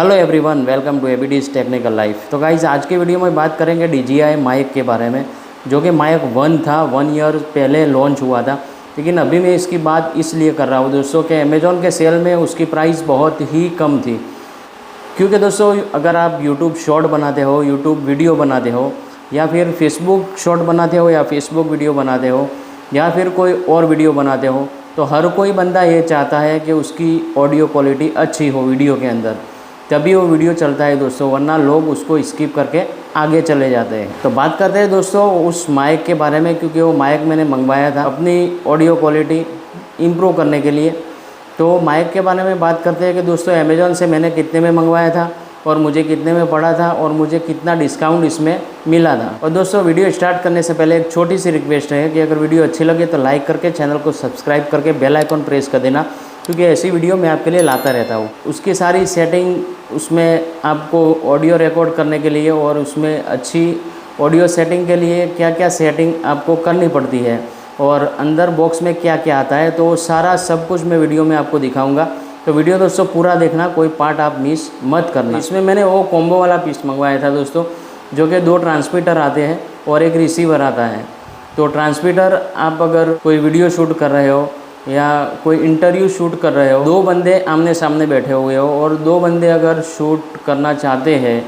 Hello everyone, welcome to ABD's Technical Life. तो guys आज की वीडियो में बात करेंगे DJI माइक के बारे में, जो कि माइक 1 था। 1 ईयर पहले लॉन्च हुआ था, लेकिन अभी मैं इसकी बात इसलिए कर रहा हूँ दोस्तों कि अमेज़ॉन के सेल में उसकी प्राइस बहुत ही कम थी। क्योंकि दोस्तों अगर आप यूट्यूब शॉर्ट बनाते हो, यूट्यूब वीडियो बनाते हो, या फिर फेसबुक शॉर्ट बनाते हो, या फेसबुक वीडियो बनाते हो, या फिर कोई और वीडियो बनाते हो, तो हर कोई बंदा ये चाहता है कि उसकी ऑडियो क्वालिटी अच्छी हो वीडियो के अंदर, तभी वो वीडियो चलता है दोस्तों, वरना लोग उसको स्किप करके आगे चले जाते हैं। तो बात करते हैं दोस्तों उस माइक के बारे में, क्योंकि वो माइक मैंने मंगवाया था अपनी ऑडियो क्वालिटी इम्प्रूव करने के लिए। तो माइक के बारे में बात करते हैं कि दोस्तों अमेज़ॉन से मैंने कितने में मंगवाया था और मुझे कितने में पड़ा था और मुझे कितना डिस्काउंट इसमें मिला था। और दोस्तों वीडियो स्टार्ट करने से पहले एक छोटी सी रिक्वेस्ट है कि अगर वीडियो अच्छी लगे तो लाइक करके चैनल को सब्सक्राइब करके बेल आइकन प्रेस कर देना, क्योंकि ऐसी वीडियो मैं आपके लिए लाता रहता हूँ। उसकी सारी सेटिंग उसमें आपको ऑडियो रिकॉर्ड करने के लिए और उसमें अच्छी ऑडियो सेटिंग के लिए क्या क्या सेटिंग आपको करनी पड़ती है और अंदर बॉक्स में क्या क्या आता है, तो सारा सब कुछ मैं वीडियो में आपको दिखाऊंगा। तो वीडियो दोस्तों पूरा देखना, कोई पार्ट आप मिस मत करना। इसमें मैंने वो कॉम्बो वाला पीस मंगवाया था दोस्तों, जो कि 2 ट्रांसमीटर आते हैं और एक रिसीवर आता है। तो ट्रांसमीटर आप अगर कोई वीडियो शूट कर रहे हो या कोई इंटरव्यू शूट कर रहे हो, 2 बंदे आमने सामने बैठे हुए हो और 2 बंदे अगर शूट करना चाहते हैं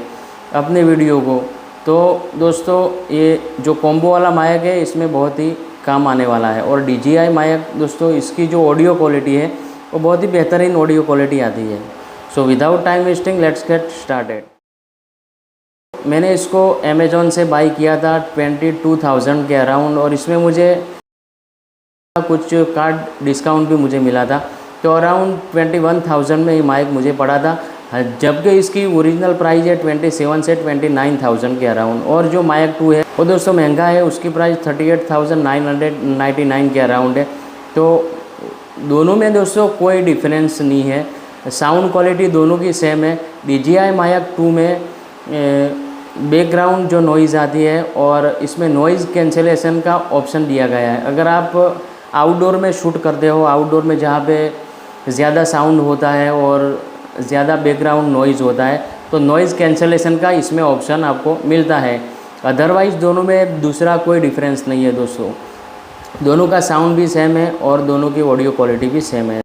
अपने वीडियो को, तो दोस्तों ये जो कॉम्बो वाला माइक है इसमें बहुत ही काम आने वाला है। और DJI माइक दोस्तों इसकी जो ऑडियो क्वालिटी है वो बहुत ही बेहतरीन ऑडियो क्वालिटी आती है। So without time wasting let's get started. मैंने इसको अमेज़ॉन से बाई किया था 22,000 के अराउंड, और इसमें मुझे कुछ कार्ड डिस्काउंट भी मुझे मिला था, तो अराउंड 21,000 में ये माइक मुझे पड़ा था, जबकि इसकी ओरिजिनल प्राइस है 27 से 29,000 के अराउंड। और जो माइक 2 है वो दोस्तों महंगा है, उसकी प्राइस 38,999 के अराउंड है। तो दोनों में दोस्तों कोई डिफरेंस नहीं है, साउंड क्वालिटी दोनों की सेम है। DJI माइक 2 में बैकग्राउंड जो नॉइज़ आती है और इसमें नॉइज़ कैंसिलेशन का ऑप्शन दिया गया है। अगर आप आउटडोर में शूट करते हो, आउटडोर में जहाँ पे ज़्यादा साउंड होता है और ज़्यादा बैकग्राउंड नॉइज़ होता है, तो नॉइज़ कैंसिलेशन का इसमें ऑप्शन आपको मिलता है। अदरवाइज़ दोनों में दूसरा कोई डिफरेंस नहीं है दोस्तों, दोनों का साउंड भी सेम है और दोनों की ऑडियो क्वालिटी भी सेम है।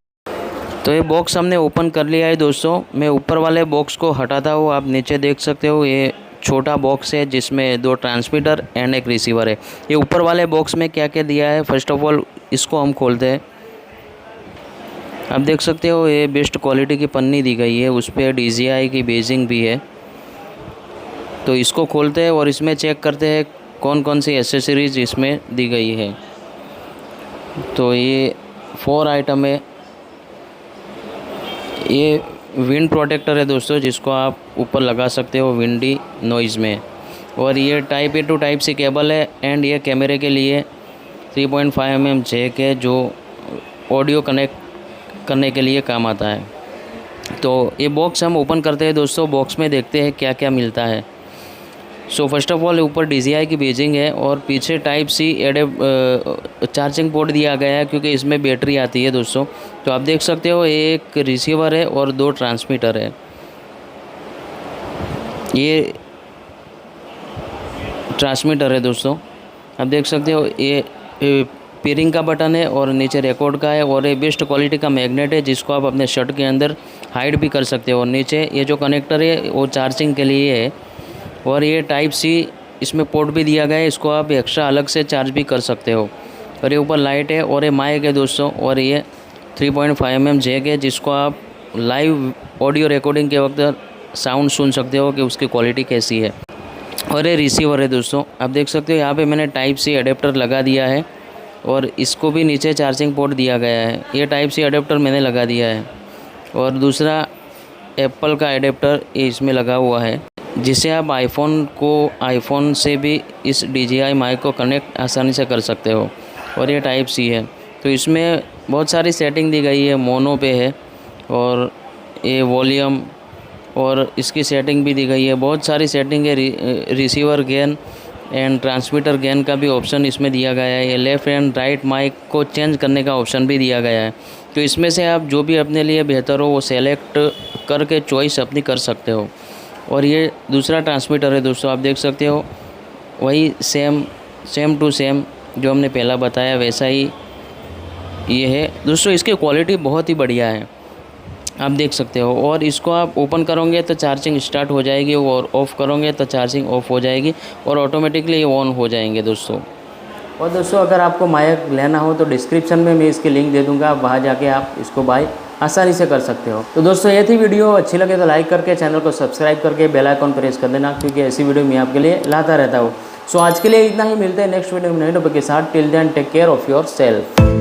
तो ये बॉक्स हमने ओपन कर लिया है दोस्तों। मैं ऊपर वाले बॉक्स को हटाता हूँ, आप नीचे देख सकते हो ये छोटा बॉक्स है जिसमें 2 ट्रांसमीटर एंड एक रिसीवर है। ये ऊपर वाले बॉक्स में क्या क्या दिया है, फर्स्ट ऑफ ऑल इसको हम खोलते हैं। आप देख सकते हो ये बेस्ट क्वालिटी की पन्नी दी गई है, उस पर DJI की बेजिंग भी है। तो इसको खोलते हैं और इसमें चेक करते हैं कौन कौन सी एसेसरीज इसमें दी गई है। तो ये 4 आइटम है। ये विंड प्रोटेक्टर है दोस्तों, जिसको आप ऊपर लगा सकते हो विंडी नॉइज़ में। और ये type A to type C cable है, एंड ये कैमरे के लिए 3.5 mm जैक है, जो ऑडियो कनेक्ट करने के लिए काम आता है। तो ये बॉक्स हम ओपन करते हैं दोस्तों, बॉक्स में देखते हैं क्या क्या मिलता है। सो फर्स्ट ऑफ ऑल ऊपर DJI की बेजिंग है और पीछे टाइप C चार्जिंग पोर्ट दिया गया है, क्योंकि इसमें बैटरी आती है दोस्तों। तो आप देख सकते हो एक रिसीवर है और 2 ट्रांसमीटर है। ये ट्रांसमीटर है दोस्तों, आप देख सकते हो ये पेयरिंग का बटन है और नीचे रिकॉर्ड का है, और ये बेस्ट क्वालिटी का मैग्नेट है जिसको आप अपने शर्ट के अंदर हाइड भी कर सकते हो। और नीचे ये जो कनेक्टर है वो चार्जिंग के लिए है, और ये टाइप C इसमें पोर्ट भी दिया गया है, इसको आप एक्स्ट्रा अलग से चार्ज भी कर सकते हो। और ये ऊपर लाइट है और ये माइक है दोस्तों, और ये 3.5 mm जैक है, जिसको आप लाइव ऑडियो रिकॉर्डिंग के वक्त साउंड सुन सकते हो कि उसकी क्वालिटी कैसी है। और ये रिसीवर है दोस्तों, आप देख सकते हो यहाँ पे मैंने टाइप C अडेप्टर लगा दिया है, और इसको भी नीचे चार्जिंग पोर्ट दिया गया है। ये टाइप C अडेप्टर मैंने लगा दिया है, और दूसरा एप्पल का अडेप्टर ये इसमें लगा हुआ है, जिससे आप आईफोन से भी इस DJI माइक को कनेक्ट आसानी से कर सकते हो। और ये टाइप C है। तो इसमें बहुत सारी सेटिंग दी गई है, मोनो पे है, और ये वॉल्यूम और इसकी सेटिंग भी दी गई है, बहुत सारी सेटिंग है। Receiver gain and transmitter gain का भी ऑप्शन इसमें दिया गया है। ये लेफ़्ट एंड राइट माइक को चेंज करने का ऑप्शन भी दिया गया है। तो इसमें से आप जो भी अपने लिए बेहतर हो वो सेलेक्ट करके चॉइस अपनी कर सकते हो। और ये दूसरा ट्रांसमीटर है दोस्तों, आप देख सकते हो वही सेम टू सेम जो हमने पहला बताया वैसा ही ये है दोस्तों। इसकी क्वालिटी बहुत ही बढ़िया है, आप देख सकते हो। और इसको आप ओपन करोगे तो चार्जिंग स्टार्ट हो जाएगी और ऑफ़ करोगे तो चार्जिंग ऑफ हो जाएगी और ऑटोमेटिकली ये ऑन हो जाएंगे दोस्तों। और दोस्तों अगर आपको माइक लेना हो तो डिस्क्रिप्शन में मैं इसकी लिंक दे दूंगा, आप वहाँ जाके आप इसको बाय आसानी से कर सकते हो। तो दोस्तों ये थी वीडियो, अच्छी लगे तो लाइक करके चैनल को सब्सक्राइब करके बेल आइकॉन प्रेस कर देना, क्योंकि ऐसी वीडियो मैं आपके लिए लाता रहता हूँ। सो आज के लिए इतना ही, मिलते हैं नेक्स्ट वीडियो में नए टॉपिक के साथ। Till then take care of your self.